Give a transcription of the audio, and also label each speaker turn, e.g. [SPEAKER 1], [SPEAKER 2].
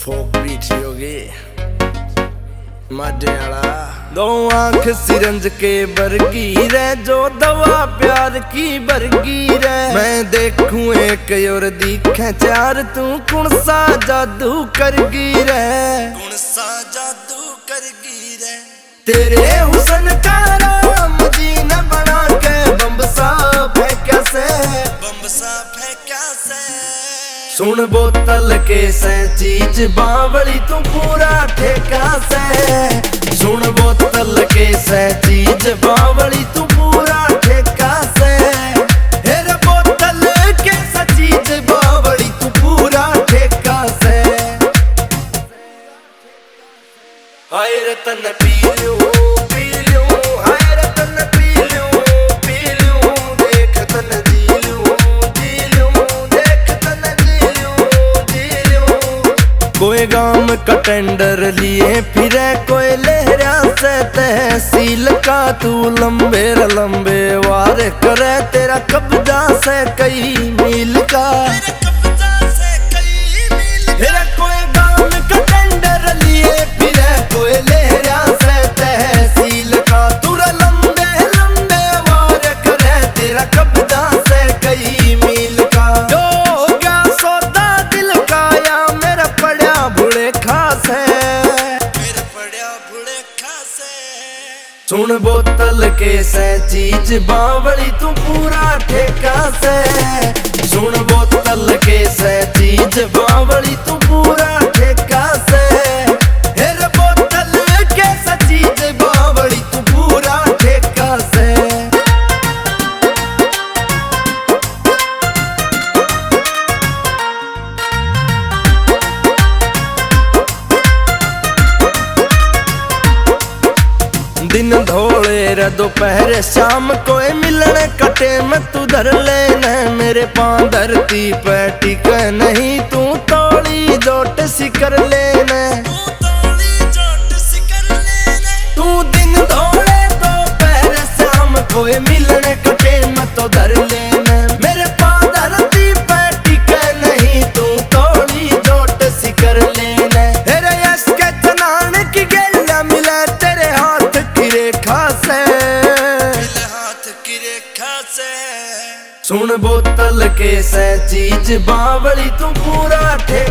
[SPEAKER 1] फोक beat होगी माडे वाला। दो आंख सिरंज के बरगी रे जो दवा प्यार की बरगी रे। मैं देखूं एक और दिखे चार तू कौन सा जादू करगी रे। कौन सा जादू करगी रे। तेरे हुस्न का राम जी ने बना के बम्ब सा फेंका से। बम्ब सा फेंका से। सुन बोतल के से चीज बावली तू पूरा ठेका से। सुन बोतल के से चीज बावली तू पूरा ठेका से। हेरे बोतल के से चीज बावली तू पूरा ठेका से। हाय रे तन पी लूं हाय रे तन पी लूं देख तन जी लूं देख तन जी लूं। कोई गांव का टेंडर लिए फिरे कोई लहरा से तहसील का तू लंबे लंबे वार करे तेरा कब्जा से कई मील का। कोई गांव का टेंडर लिए फिरे कोई लहरा से तहसील का तू लंबे लंबे वार करे तेरा कब्जा से कई मील का। जो हो गया सौदा दिल का या मेरा पड़ा भुले खास है। मेरा पड़ा भुले खास है। सुन बोतल के से चीज बावली तू पूरा ठेका से। सुन बोतल के से चीज बावली तू पूरा ठेका से। हेरे बोतल के से चीज बावली तू पूरा ठेका से। दिन धोले रे दोपहर शाम कोई मिलने कटे में तू धर लेने। मेरे पांव धरती पे टिके नहीं तू तोड़ी जोट सिकर लेने। तू दिन धोले दोपहर शाम कोई मिलने कटे में तो धर लेने। मेरे पांव धरती पे टिके नहीं तू तोड़ी जोट सिकर लेने। हेरे यश के चनान की गेला मिले तेरे हाथ की रेखा से। हाथ की रेखा से। सुन बोतल के से चीज बावली तू पूरा ठेका